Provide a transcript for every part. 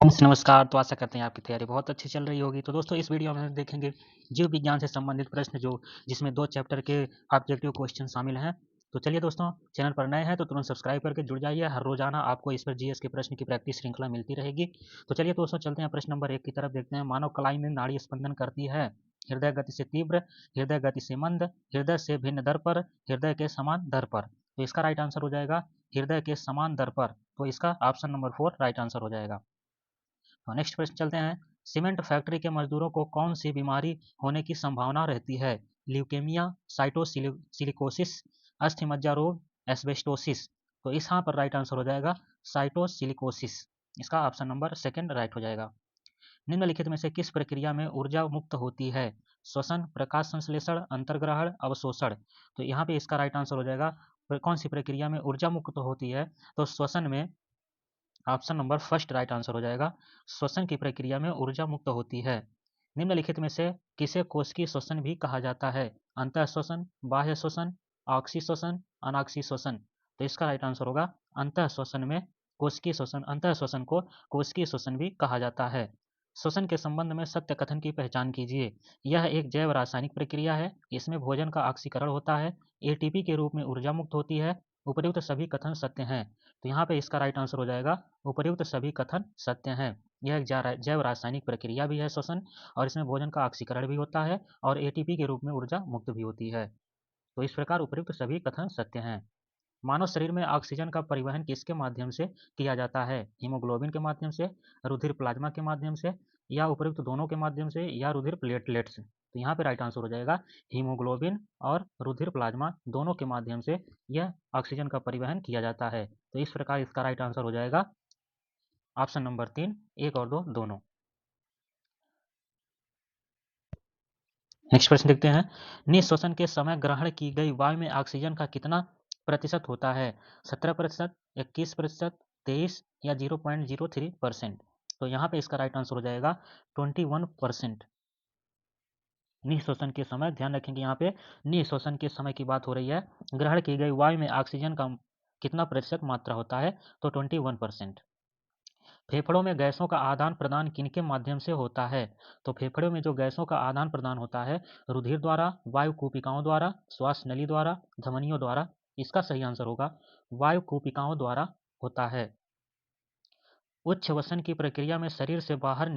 नमस्कार, तो आशा करते हैं आपकी तैयारी बहुत अच्छी चल रही होगी। तो दोस्तों इस वीडियो में हम देखेंगे जीव विज्ञान से संबंधित प्रश्न जिसमें 2 चैप्टर के ऑब्जेक्टिव क्वेश्चन शामिल हैं। तो चलिए दोस्तों, चैनल पर नए हैं तो तुरंत सब्सक्राइब करके जुड़ जाइए। हर रोज़ाना आपको इस पर जीएस के प्रश्न की प्रैक्टिस श्रृंखला मिलती रहेगी। तो चलिए दोस्तों चलते हैं प्रश्न नंबर 1 की तरफ देखते हैं। मानव कलाई में नाड़ी स्पंदन करती है। हृदय गति से तीव्र, हृदय गति से मंद, हृदय से भिन्न दर पर, हृदय के समान दर पर। तो इसका राइट आंसर हो जाएगा हृदय के समान दर पर। तो इसका ऑप्शन नंबर 4 राइट आंसर हो जाएगा। नेक्स्ट प्रश्न चलते हैं। सीमेंट फैक्ट्री के मजदूरों को कौन सी बीमारी होने की संभावना रहती है? ल्यूकेमिया, साइटोसिलिकोसिस, अस्थि रोग, एस्बेस्टोसिस। तो इस यहाँ पर राइट आंसर हो जाएगा साइटोसिलिकोसिस। इसका ऑप्शन नंबर 2 राइट हो जाएगा। निम्नलिखित में से किस प्रक्रिया में ऊर्जा मुक्त होती है? श्वसन, प्रकाश संश्लेषण, अंतर्ग्रहण, अवशोषण। तो यहाँ पे इसका राइट आंसर हो जाएगा कौन सी प्रक्रिया में ऊर्जा मुक्त होती है? तो श्वसन में ऑप्शन नंबर 1 राइट आंसर हो जाएगा। श्वसन की प्रक्रिया में ऊर्जा मुक्त होती है। निम्नलिखित में से किसे कोशिकीय श्वसन भी कहा जाता है? अंतः श्वसन, बाह्य श्वसन, ऑक्सी श्वसन, अनाक्सी श्वसन। तो इसका राइट आंसर होगा अंतः श्वसन में कोशिकीय श्वसन, अंतः श्वसन को कोशिकीय श्वसन भी कहा जाता है। श्वसन के संबंध में सत्य कथन की पहचान कीजिए। यह एक जैव रासायनिक प्रक्रिया है। इसमें भोजन का ऑक्सीकरण होता है, एटीपी के रूप में ऊर्जा मुक्त होती है। उपर्युक्त सभी कथन सत्य हैं। तो यहाँ पे इसका राइट आंसर हो जाएगा उपर्युक्त सभी कथन सत्य हैं। यह एक जैव रासायनिक प्रक्रिया भी है श्वसन, और इसमें भोजन का ऑक्सीकरण भी होता है और एटीपी के रूप में ऊर्जा मुक्त भी होती है। तो इस प्रकार उपर्युक्त सभी कथन सत्य हैं। मानव शरीर में ऑक्सीजन का परिवहन किसके माध्यम से किया जाता है? हीमोग्लोबिन के माध्यम से, रुधिर प्लाज्मा के माध्यम से, या उपर्युक्त दोनों के माध्यम से, या रुधिर प्लेटलेट्स। तो यहाँ पे राइट आंसर हो जाएगा हीमोग्लोबिन और रुधिर प्लाज्मा दोनों के माध्यम से यह ऑक्सीजन का परिवहन किया जाता है। तो इस प्रकार इसका राइट आंसर हो जाएगा ऑप्शन नंबर 3, 1 और 2 दोनों। नेक्स्ट प्रश्न देखते हैं। निःश्वसन के समय ग्रहण की गई वायु में ऑक्सीजन का कितना प्रतिशत होता है? 17%, 21%, 23 या 0.03%। तो यहाँ पे इसका राइट आंसर हो जाएगा 21%। निःश्वसन के समय ध्यान रखेंगे, यहाँ पे निःश्वसन के समय की बात हो रही है। ग्रहण की गई वायु में ऑक्सीजन का कितना प्रतिशत मात्रा होता है? तो 21%। फेफड़ों में गैसों का आदान प्रदान किनके माध्यम से होता है? तो फेफड़ों में जो गैसों का आदान प्रदान होता है, रुधिर द्वारा, वायु कूपिकाओं द्वारा, श्वास नली द्वारा, धमनियों द्वारा। इसका सही आंसर होगा वायु कूपिकाओं द्वारा होता है। उच्च वसन की प्रक्रिया में शरीर से बाहर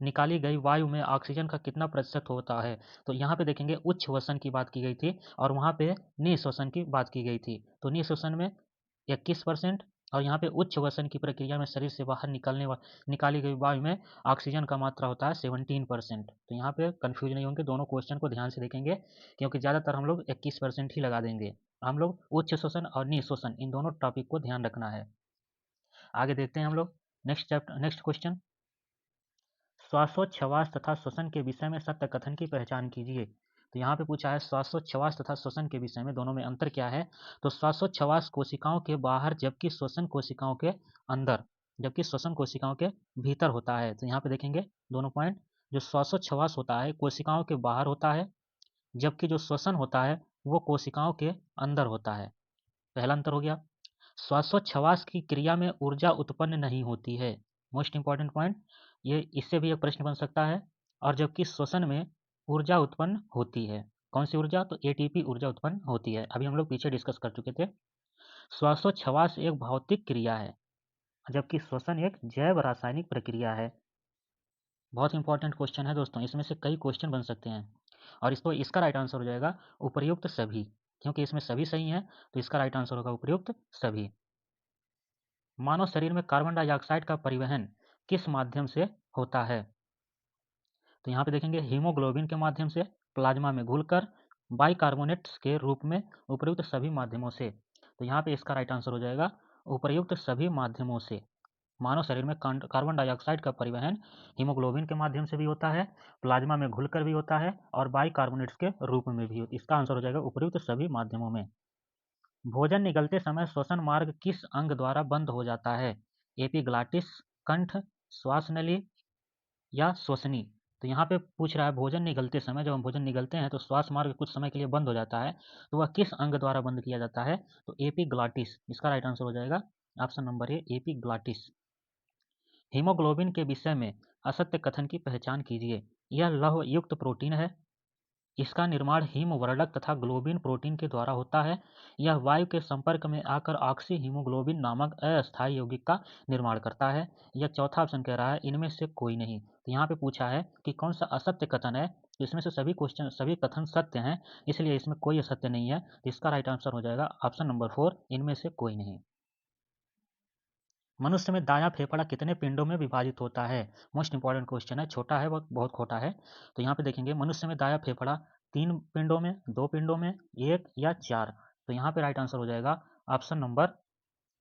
निकाली गई वायु में ऑक्सीजन का कितना प्रतिशत होता है? तो यहाँ पे देखेंगे उच्च वसन की बात की गई थी और वहाँ पे निःश्वसन की बात की गई थी। तो निःश्वसन में 21% और यहाँ पे उच्च वसन की प्रक्रिया में शरीर से बाहर निकाली गई वायु में ऑक्सीजन का मात्रा होता है 17%। तो यहाँ पे कंफ्यूज नहीं होंगे, दोनों क्वेश्चन को ध्यान से देखेंगे क्योंकि ज़्यादातर हम लोग 21% ही लगा देंगे। हम लोग उच्च श्वसन और निःश्वसन इन दोनों टॉपिक को ध्यान रखना है। आगे देखते हैं हम लोग नेक्स्ट क्वेश्चन। श्वासोच्छवास तथा श्वसन के विषय में सत्य कथन की पहचान कीजिए। तो यहाँ पे पूछा है श्वासोच्छवास तथा श्वसन के विषय में दोनों में अंतर क्या है? तो श्वासोच्छवास कोशिकाओं के बाहर जबकि श्वसन कोशिकाओं के अंदर, जबकि श्वसन कोशिकाओं के भीतर होता है। तो यहाँ पे देखेंगे दोनों पॉइंट। जो श्वासोच्छवास होता है कोशिकाओं के बाहर होता है, जबकि जो श्वसन होता है वो कोशिकाओं के अंदर होता है। पहला अंतर हो गया। श्वासोच्छवास की क्रिया में ऊर्जा उत्पन्न नहीं होती है। मोस्ट इंपॉर्टेंट पॉइंट, ये इससे भी एक प्रश्न बन सकता है। और जबकि श्वसन में ऊर्जा उत्पन्न होती है। कौन सी ऊर्जा? तो एटीपी ऊर्जा उत्पन्न होती है। अभी हम लोग पीछे डिस्कस कर चुके थे। श्वासोच्छवास एक भौतिक क्रिया है, जबकि श्वसन एक जैव रासायनिक प्रक्रिया है। बहुत इंपॉर्टेंट क्वेश्चन है दोस्तों, इसमें से कई क्वेश्चन बन सकते हैं और इसका राइट आंसर हो जाएगा उपर्युक्त सभी, क्योंकि इसमें सभी सही हैं। तो इसका राइट आंसर होगा उपर्युक्त सभी। मानव शरीर में कार्बन डाइऑक्साइड का परिवहन किस माध्यम से होता है? तो यहाँ पे देखेंगे हीमोग्लोबिन के माध्यम से, प्लाज्मा में घुलकर, बाइकार्बोनेट्स के रूप में, उपर्युक्त सभी माध्यमों से। तो यहाँ पे इसका राइट आंसर हो जाएगा उपर्युक्त सभी माध्यमों से। मानव शरीर में कार्बन डाइऑक्साइड का परिवहन हीमोग्लोबिन के माध्यम से भी होता है, प्लाज्मा में घुलकर भी होता है और बाइकार्बोनेट्स के रूप में भी। इसका आंसर हो जाएगा उपर्युक्त सभी माध्यमों में। भोजन निगलते समय श्वसन मार्ग किस अंग द्वारा बंद हो जाता है? एपिग्लाटिस, कंठ, श्वास नली या श्वसनी। तो यहाँ पे पूछ रहा है भोजन निगलते समय, जब हम भोजन निगलते हैं तो श्वास मार्ग कुछ समय के लिए बंद हो जाता है, तो वह किस अंग द्वारा बंद किया जाता है? तो एपिग्लाटिस। इसका राइट आंसर हो जाएगा ऑप्शन नंबर ए, एपिग्लाटिस। हीमोग्लोबिन के विषय में असत्य कथन की पहचान कीजिए। यह लौह युक्त प्रोटीन है। इसका निर्माण हीमवर्णक तथा ग्लोबिन प्रोटीन के द्वारा होता है। यह वायु के संपर्क में आकर ऑक्सी हीमोग्लोबिन नामक अस्थायी यौगिक का निर्माण करता है। यह चौथा ऑप्शन कह रहा है इनमें से कोई नहीं। तो यहाँ पे पूछा है कि कौन सा असत्य कथन है, तो इसमें से सभी कथन सत्य हैं, इसलिए इसमें कोई असत्य नहीं है। तो इसका राइट आंसर हो जाएगा ऑप्शन नंबर 4, इनमें से कोई नहीं। मनुष्य में दायां फेफड़ा कितने पिंडों में विभाजित होता है? मोस्ट इंपॉर्टेंट क्वेश्चन है, छोटा है, बहुत खोटा है। तो यहाँ पे देखेंगे मनुष्य में दायां फेफड़ा 3 पिंडों में, 2 पिंडों में, 1 या 4। तो यहाँ पे राइट आंसर हो जाएगा ऑप्शन नंबर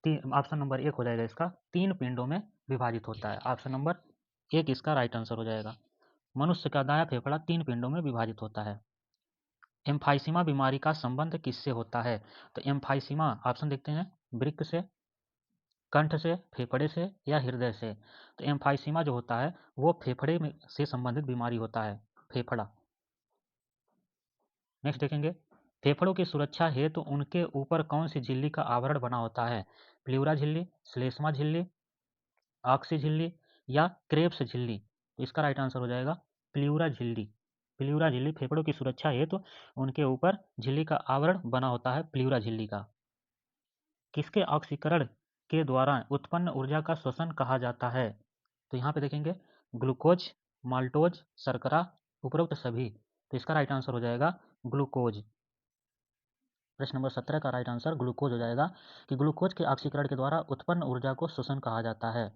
1 हो जाएगा इसका, 3 पिंडों में विभाजित होता है। ऑप्शन नंबर 1 इसका राइट आंसर हो जाएगा। मनुष्य का दायां फेफड़ा 3 पिंडों में विभाजित होता है। एम्फाइसीमा बीमारी का संबंध किससे होता है? तो एम्फाइसीमा ऑप्शन देखते हैं, वृक्क से, कंठ से, फेफड़े से या हृदय से। तो एम्फाइसीमा जो होता है वो फेफड़े में से संबंधित बीमारी होता है, फेफड़ा। नेक्स्ट देखेंगे, फेफड़ों की सुरक्षा हेतु तो उनके ऊपर कौन सी झिल्ली का आवरण बना होता है? प्ल्यूरा झिल्ली, श्लेष्मा झिल्ली, ऑक्सी झिल्ली या क्रेब्स झिल्ली। तो इसका राइट आंसर हो जाएगा प्ल्यूरा झिल्ली। प्ल्यूरा झिल्ली फेफड़ों की सुरक्षा हेतु तो उनके ऊपर झिल्ली का आवरण बना होता है, प्ल्यूरा झिल्ली का। किसके ऑक्सीकरण के द्वारा उत्पन्न ऊर्जा का श्वसन कहा जाता है? तो यहाँ पे देखेंगे ग्लूकोज, माल्टोज, शर्करा, उपरोक्त सभी। तो इसका राइट आंसर हो जाएगा ग्लूकोज। प्रश्न नंबर 17 का राइट आंसर ग्लूकोज हो जाएगा कि ग्लूकोज के ऑक्सीकरण के द्वारा उत्पन्न ऊर्जा को श्वसन कहा जाता है।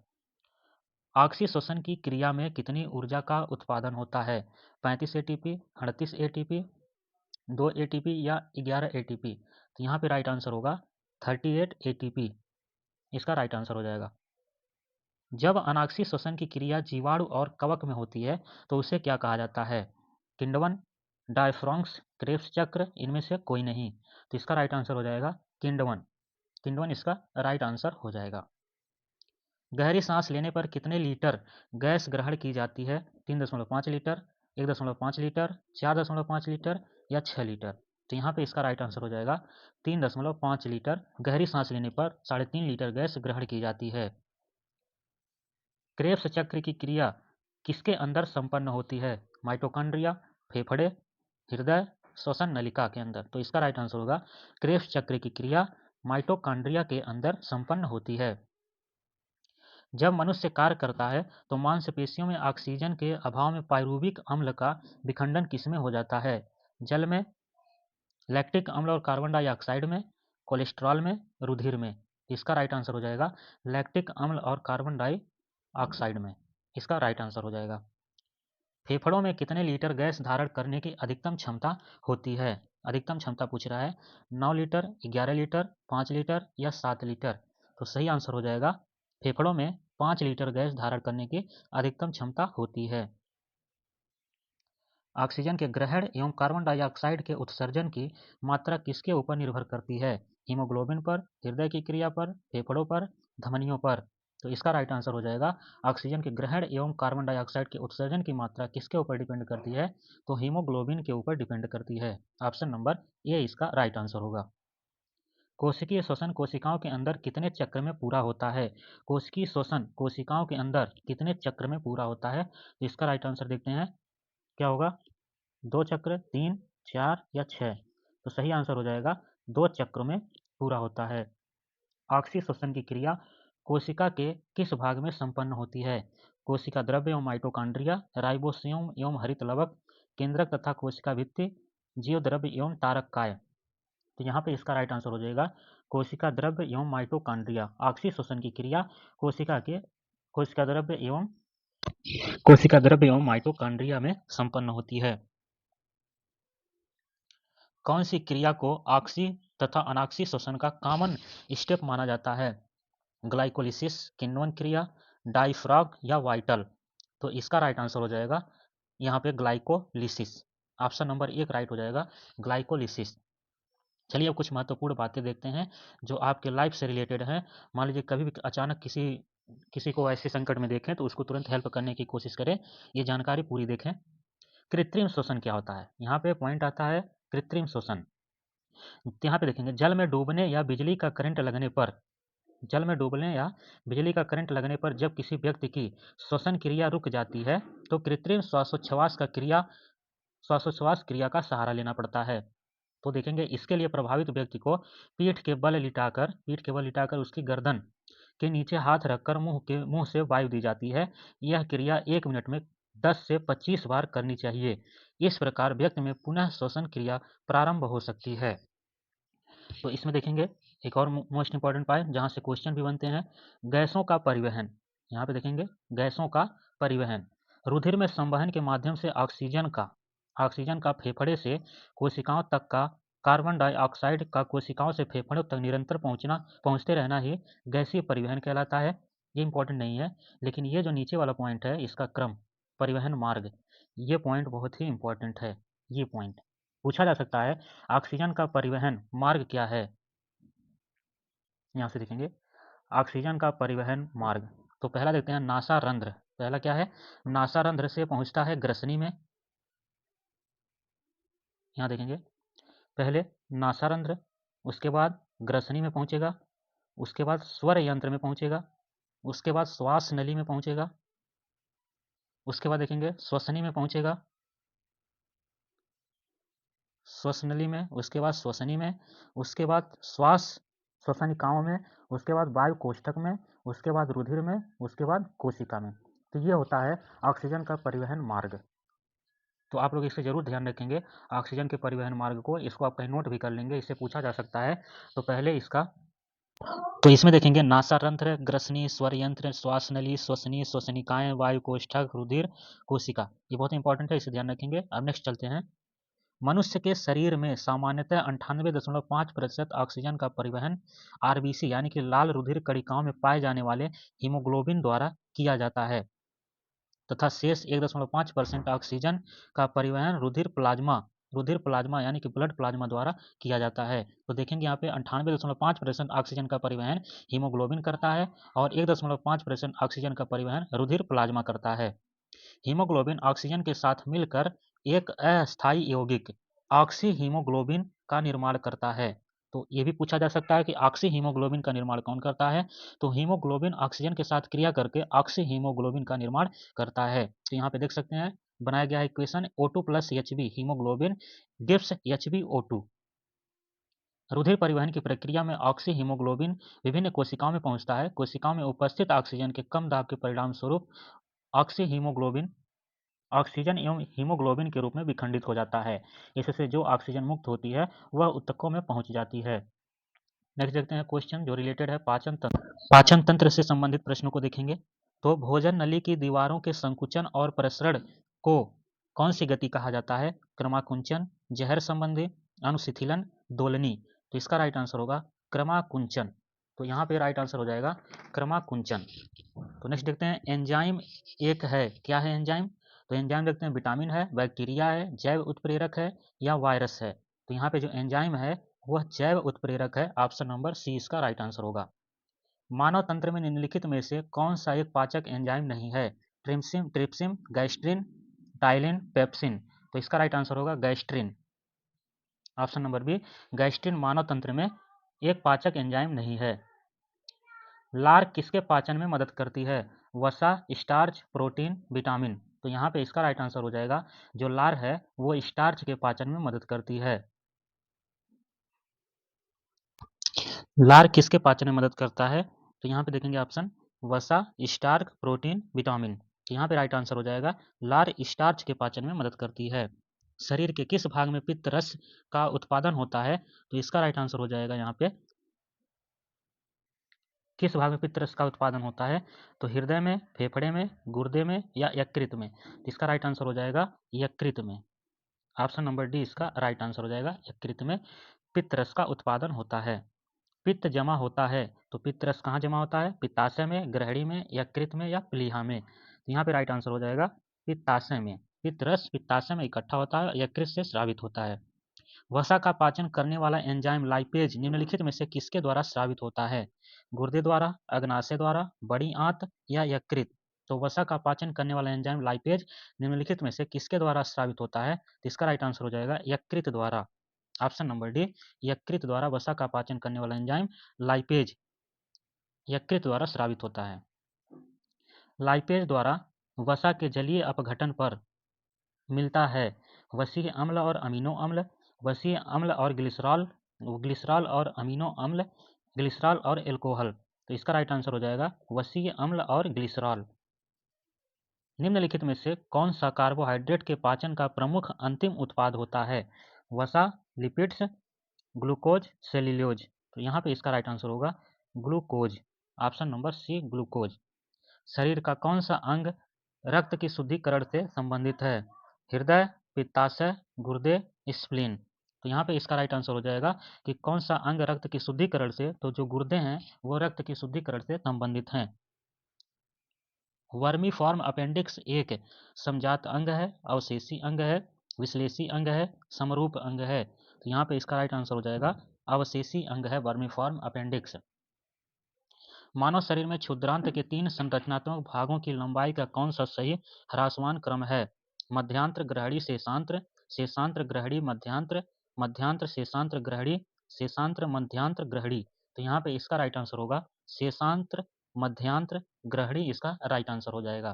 ऑक्सी श्वसन की क्रिया में कितनी ऊर्जा का उत्पादन होता है? 35 एटीपी, 38 एटीपी, 2 एटीपी या 11 एटीपी। तो यहाँ पे राइट आंसर होगा 38 एटीपी, इसका राइट आंसर हो जाएगा। जब अनाक्सी श्वसन की क्रिया जीवाणु और कवक में होती है तो उसे क्या कहा जाता है? किण्वन, डायफ्रॉन्क्स, क्रेब्स चक्र, इनमें से कोई नहीं। तो इसका राइट आंसर हो जाएगा किण्वन। किण्वन इसका राइट आंसर हो जाएगा। गहरी सांस लेने पर कितने लीटर गैस ग्रहण की जाती है? 3.5 लीटर, 1.5 लीटर, 4.5 लीटर या 6 लीटर। तो यहाँ पे इसका राइट आंसर हो जाएगा 3.5 लीटर। गहरी सांस लेने पर 3.5 लीटर गैस ग्रहण की जाती है। क्रेब्स चक्र की क्रिया किसके अंदर संपन्न होती है? माइटोकॉन्ड्रिया, फेफड़े, हृदय, श्वसन नलिका के अंदर। तो इसका राइट आंसर होगा क्रेब्स चक्र की क्रिया माइटोकॉन्ड्रिया के अंदर संपन्न होती है। जब मनुष्य कार्य करता है तो मांसपेशियों में ऑक्सीजन के अभाव में पायरुविक अम्ल का विखंडन किसमें हो जाता है? जल में, लैक्टिक अम्ल और कार्बन डाइऑक्साइड में, कोलेस्ट्रॉल में, रुधिर में। इसका राइट आंसर हो जाएगा लैक्टिक अम्ल और कार्बन डाइऑक्साइड में, इसका राइट आंसर हो जाएगा। फेफड़ों में कितने लीटर गैस धारण करने की अधिकतम क्षमता होती है? अधिकतम क्षमता पूछ रहा है, 9 लीटर, 11 लीटर, 5 लीटर या 7 लीटर। तो सही आंसर हो जाएगा फेफड़ों में 5 लीटर गैस धारण करने की अधिकतम क्षमता होती है। ऑक्सीजन के ग्रहण एवं कार्बन डाइऑक्साइड के उत्सर्जन की मात्रा किसके ऊपर निर्भर करती है? हीमोग्लोबिन पर, हृदय की क्रिया पर, फेफड़ों पर, धमनियों पर। तो इसका राइट आंसर हो जाएगा ऑक्सीजन के ग्रहण एवं कार्बन डाइऑक्साइड के उत्सर्जन की मात्रा किसके ऊपर डिपेंड करती है? तो हीमोग्लोबिन के ऊपर डिपेंड करती है। ऑप्शन नंबर ए इसका राइट आंसर होगा। कोशिकीय श्वसन कोशिकाओं के अंदर कितने चक्र में पूरा होता है? कोशिकीय श्वसन कोशिकाओं के अंदर कितने चक्र में पूरा होता है? तो इसका राइट आंसर देखते हैं, क्या होगा? 2 चक्र, 3, 4 या 6। तो सही आंसर हो जाएगा 2 चक्रों में पूरा होता है। ऑक्सी श्वसन की क्रिया कोशिका के किस भाग में संपन्न होती है? कोशिका द्रव्य एवं माइटोकॉन्ड्रिया, राइबोसोम एवं हरित लवक, केंद्रक तथा कोशिका भित्ति, जीव द्रव्य एवं तारक काय। तो यहाँ पे इसका राइट आंसर हो जाएगा कोशिका द्रव्य एवं माइटोकॉन्ड्रिया। ऑक्सी श्वसन की क्रिया कोशिका द्रव्य एवं माइटोकॉन्ड्रिया में संपन्न होती है। कौन सी क्रिया को ऑक्सी तथा अनाक्सी श्वसन का कॉमन स्टेप माना जाता है? ग्लाइकोलिसिस, किण्वन क्रिया, डाइफ्रॉग या वाइटल। तो इसका राइट आंसर हो जाएगा यहाँ पे ग्लाइकोलिसिस। ऑप्शन नंबर 1 राइट हो जाएगा ग्लाइकोलिसिस। चलिए अब कुछ महत्वपूर्ण बातें देखते हैं जो आपके लाइफ से रिलेटेड हैं। मान लीजिए कभी भी अचानक किसी को ऐसे संकट में देखें तो उसको तुरंत हेल्प करने की कोशिश करें, ये जानकारी पूरी देखें। कृत्रिम श्वसन क्या होता है? यहाँ पे पॉइंट आता है कृत्रिम श्वसन। यहाँ पे देखेंगे जल में डूबने या बिजली का करंट लगने पर जल में डूबने या बिजली का करंट लगने पर जब किसी व्यक्ति की श्वसन क्रिया रुक जाती है तो कृत्रिम श्वासोच्छ्वास क्रिया का सहारा लेना पड़ता है। तो देखेंगे इसके लिए प्रभावित व्यक्ति को पीठ के बल लिटाकर उसकी गर्दन के नीचे हाथ रखकर मुंह से वायु दी जाती है। यह क्रिया 1 मिनट में 10 से 25 बार करनी चाहिए। इस प्रकार व्यक्ति में पुनः श्वसन क्रिया प्रारंभ हो सकती है। तो इसमें देखेंगे एक और मोस्ट इंपॉर्टेंट पॉइंट जहाँ से क्वेश्चन भी बनते हैं, गैसों का परिवहन। यहाँ पे देखेंगे गैसों का परिवहन। रुधिर में संवहन के माध्यम से ऑक्सीजन का फेफड़े से कोशिकाओं तक का, कार्बन डाइऑक्साइड का कोशिकाओं से फेफड़ों तक निरंतर पहुंचते रहना ही गैसीय परिवहन कहलाता है। ये इंपॉर्टेंट नहीं है, लेकिन ये जो नीचे वाला पॉइंट है इसका क्रम, परिवहन मार्ग, ये पॉइंट बहुत ही इंपॉर्टेंट है। ये पॉइंट पूछा जा सकता है, ऑक्सीजन का परिवहन मार्ग क्या है। यहाँ से देखेंगे ऑक्सीजन का परिवहन मार्ग। तो पहला देखते हैं नासारंध्र। पहला क्या है, नासारंध्र से पहुंचता है ग्रसनी में। यहाँ देखेंगे पहले नासारंध्र, उसके बाद ग्रसनी में पहुंचेगा, उसके बाद स्वर यंत्र में पहुंचेगा, उसके बाद श्वास नली में पहुंचेगा, उसके बाद देखेंगे श्वसनी में पहुंचेगा, श्वसनली में, उसके बाद श्वसनी में, उसके बाद श्वसनिकाओं में, उसके बाद वायु कोष्ठक में, उसके बाद रुधिर में, उसके बाद कोशिका में। तो ये होता है ऑक्सीजन का परिवहन मार्ग। तो आप लोग इसे जरूर ध्यान रखेंगे ऑक्सीजन के परिवहन मार्ग को, इसको आप कहीं नोट भी कर लेंगे, इससे पूछा जा सकता है। तो पहले इसका, तो इसमें देखेंगे नासारंध्र, ग्रसनी, स्वर यंत्र, श्वास नली, श्वसनी, श्वसनिकाएं, वायु कोष्ठक, रुधिर, कोशिका, ये बहुत इंपॉर्टेंट है, इसे ध्यान रखेंगे। अब नेक्स्ट चलते हैं। मनुष्य के शरीर में सामान्यतः 98.5% ऑक्सीजन का परिवहन आरबीसी यानी कि लाल रुधिर कणिकाओं में पाए जाने वाले हीमोग्लोबिन द्वारा किया जाता है तथा शेष 1.5% ऑक्सीजन का परिवहन रुधिर प्लाज्मा यानी कि ब्लड प्लाज्मा द्वारा किया जाता है। तो देखेंगे यहाँ पे 98.5% ऑक्सीजन का परिवहन हीमोग्लोबिन करता है और 1.5% ऑक्सीजन का परिवहन रुधिर प्लाज्मा करता है। हीमोग्लोबिन ऑक्सीजन के साथ मिलकर एक अस्थायी यौगिक ऑक्सी हीमोग्लोबिन का निर्माण करता है। तो ये भी पूछा जा सकता है कि ऑक्सी हीमोग्लोबिन का निर्माण कौन करता है। तो हीमोग्लोबिन ऑक्सीजन के साथ क्रिया करके ऑक्सी हीमोग्लोबिन का निर्माण करता है। तो यहाँ पे देख सकते हैं बनाया गया है equation O2 plus Hb haemoglobin gives HbO2। रुधिर परिवहन की प्रक्रिया में ऑक्सी हीमोग्लोबिन विभिन्न कोशिकाओं में पहुंचता है। कोशिकाओं में उपस्थित ऑक्सीजन के कम दाब के परिणाम स्वरूप ऑक्सी हीमोग्लोबिन ऑक्सीजन एवं हीमोग्लोबिन के रूप में विखंडित हो जाता है। इससे जो ऑक्सीजन मुक्त होती है वह ऊतकों में पहुंच जाती है। नेक्स्ट देखते हैं क्वेश्चन जो रिलेटेड है पाचन तंत्र। पाचन तंत्र से संबंधित प्रश्नों को देखेंगे। तो भोजन नली की दीवारों के संकुचन और प्रसरण को कौन सी गति कहा जाता है। क्रमाकुंचन, जहर संबंधी, अनुशिथिलन, दोलनी। तो इसका राइट आंसर होगा क्रमाकुंचन। तो यहाँ पे राइट आंसर हो जाएगा क्रमाकुंचन। तो नेक्स्ट देखते हैं एंजाइम एक है, क्या है एंजाइम। तो एंजाइम देखते हैं विटामिन है, बैक्टीरिया है, जैव उत्प्रेरक है या वायरस है। तो यहाँ पे जो एंजाइम है वह जैव उत्प्रेरक है। ऑप्शन नंबर सी इसका राइट आंसर होगा। मानव तंत्र में निम्नलिखित में से कौन सा एक पाचक एंजाइम नहीं है। Trypsin, gastrin, ptyalin, pepsin. तो इसका राइट आंसर होगा gastrin. Option number B, gastrin मानव तंत्र में एक पाचक एंजाइम नहीं है। लार किसके पाचन में मदद करती है। वसा, स्टार्च, प्रोटीन, विटामिन। तो यहाँ पे इसका राइट आंसर हो जाएगा जो लार है वो स्टार्च के पाचन में मदद करती है। लार किसके पाचन में मदद करता है। तो यहाँ पे देखेंगे ऑप्शन वसा, स्टार्च, प्रोटीन, विटामिन। तो यहाँ पे राइट आंसर हो जाएगा लार स्टार्च के पाचन में मदद करती है। शरीर के किस भाग में पित्त रस का उत्पादन होता है। तो इसका राइट आंसर हो जाएगा यहाँ पे किस भाग में पित्त रस का उत्पादन होता है। तो हृदय में, फेफड़े में, गुर्दे में या यकृत में। तो इसका राइट आंसर हो जाएगा यकृत में। ऑप्शन नंबर डी इसका राइट आंसर हो जाएगा यकृत में पित्त रस का उत्पादन होता है। पित्त जमा होता है तो पित्त रस कहाँ जमा होता है। पित्ताशय में, ग्रहणी में, यकृत में या प्लीहा में। तो यहाँ पे राइट आंसर हो जाएगा पित्ताशय में। पित्त रस पित्ताशय में इकट्ठा होता है, यकृत से स्रावित होता है। वसा का पाचन करने वाला एंजाइम लाइपेज निम्नलिखित में से किसके द्वारा स्रावित होता है। गुर्दे द्वारा, अग्नाशय द्वारा, बड़ी आंत या यकृत। तो वसा का पाचन करने वाला एंजाइम लाइपेज निम्नलिखित में से किसके द्वारा स्रावित होता है। तो इसका राइट आंसर हो जाएगा यकृत द्वारा। ऑप्शन नंबर डी, यकृत द्वारा वसा का पाचन करने वाला एंजाइम लाइपेज यकृत द्वारा स्रावित होता है। लाइपेज द्वारा वसा के जलीय अपघटन पर मिलता है वसीय अम्ल और अमीनो अम्ल, वसीय अम्ल और ग्लिसरॉल, ग्लिसरॉल और अमीनो अम्ल, ग्लिसरॉल और एल्कोहल। तो इसका राइट आंसर हो जाएगा वसीय अम्ल और ग्लिसरॉल। निम्नलिखित में से कौन सा कार्बोहाइड्रेट के पाचन का प्रमुख अंतिम उत्पाद होता है? वसा, लिपिड्स, ग्लूकोज, सेल्यूलोज। तो यहाँ पे इसका राइट आंसर होगा glucose, option number C glucose. शरीर का कौन सा अंग रक्त की शुद्धिकरण से संबंधित है? हृदय, पित्ताशय, गुर्दे, स्प्लीन। तो यहाँ पे इसका राइट आंसर हो जाएगा कि कौन सा अंग रक्त की शुद्धिकरण से, तो जो गुर्दे हैं वो रक्त की शुद्धिकरण से संबंधित हैं। वर्मीफॉर्म अपेंडिक्स एक समजात अंग है, अवशेषी अंग है, विश्लेषी अंग है, समरूप अंग है। तो यहाँ पे इसका राइट आंसर हो जाएगा अवशेषी अंग है वर्मीफॉर्म अपेंडिक्स। मानव शरीर में क्षुद्रांत के 3 संरचनात्मक भागों की लंबाई का कौन सा सही ह्रासमान क्रम है? मध्यांतर ग्रहणी शेषांत्र, शेषांत्र ग्रहणी मध्यांतर, मध्यांतर शेषांत्र ग्रहणी, शेषांत्र मध्यांतर ग्रहणी। तो यहाँ पे इसका राइट आंसर होगा शेषांत्र मध्यांतर ग्रहणी, इसका राइट आंसर हो जाएगा।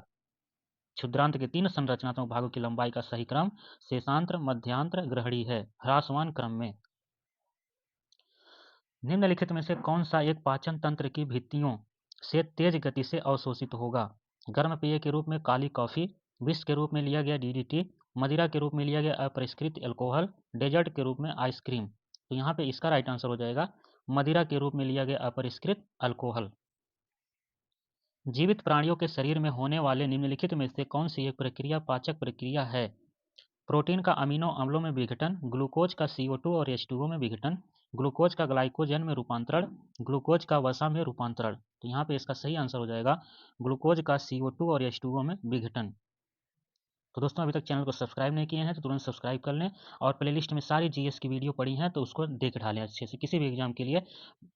क्षुद्रांत के 3 संरचनात्मक भागों की लंबाई का सही क्रम शेषांत्र मध्यांतर ग्रहणी है ह्रासमान क्रम में। निम्नलिखित में से कौन सा एक पाचन तंत्र की भित्तियों से तेज गति से अवशोषित होगा? गर्म पेय के रूप में काली कॉफी, विष के रूप में लिया गया डीडीटी, मदिरा के रूप में लिया गया अपरिष्कृत अल्कोहल, डेजर्ट के रूप में आइसक्रीम। तो यहाँ पे इसका राइट आंसर हो जाएगा मदिरा के रूप में लिया गया अपरिष्कृत अल्कोहल। जीवित प्राणियों के शरीर में होने वाले निम्नलिखित में से कौन सी एक प्रक्रिया पाचक प्रक्रिया है? प्रोटीन का अमीनो अम्लों में विघटन, ग्लूकोज का CO2 और H2O में विघटन, ग्लूकोज का ग्लाइकोजन में रूपांतरण, ग्लूकोज का वसा में रूपांतरण। तो यहाँ पे इसका सही आंसर हो जाएगा ग्लूकोज का CO2 और H2O में विघटन। तो दोस्तों अभी तक चैनल को सब्सक्राइब नहीं किए हैं तो तुरंत सब्सक्राइब कर लें, और प्लेलिस्ट में सारी जीएस की वीडियो पड़ी हैं तो उसको देख डालें अच्छे से किसी भी एग्जाम के लिए।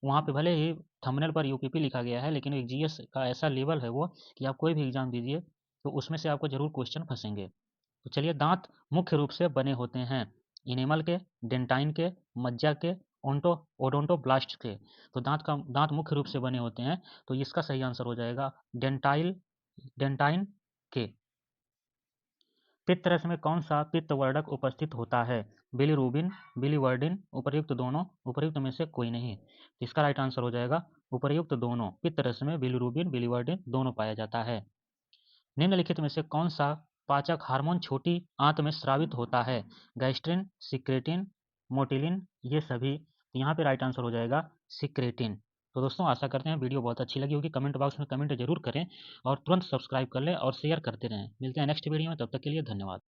वहाँ पे भले ही थंबनेल पर यूपीपी लिखा गया है, लेकिन एक जीएस का ऐसा लेवल है वो कि आप कोई भी एग्जाम दीजिए तो उसमें से आपको जरूर क्वेश्चन फंसेंगे। तो चलिए, दांत मुख्य रूप से बने होते हैं इनेमल के, डेंटाइन के, मज्जा के, ओडोंटोब्लास्ट के। तो दांत मुख्य रूप से बने होते हैं, तो इसका सही आंसर हो जाएगा डेंटाइन के। पित्त रस में कौन सा पित्तवर्धक उपस्थित होता है? बिलीरुबिन, बिलीवर्डिन, उपर्युक्त दोनों, उपर्युक्त में से कोई नहीं। इसका राइट आंसर हो जाएगा उपर्युक्त दोनों। पित्त रस में बिलीरुबिन, बिलीवर्डिन दोनों पाया जाता है। निम्नलिखित में से कौन सा पाचक हार्मोन छोटी आंत में स्रावित होता है? गैस्ट्रिन, सिक्रेटिन, मोटिलिन, ये सभी। यहाँ पे राइट आंसर हो जाएगा सिक्रेटिन। तो दोस्तों आशा करते हैं वीडियो बहुत अच्छी लगी होगी। कमेंट बॉक्स में कमेंट जरूर करें और तुरंत सब्सक्राइब कर लें और शेयर करते रहें। मिलते हैं नेक्स्ट वीडियो में, तब तक के लिए धन्यवाद।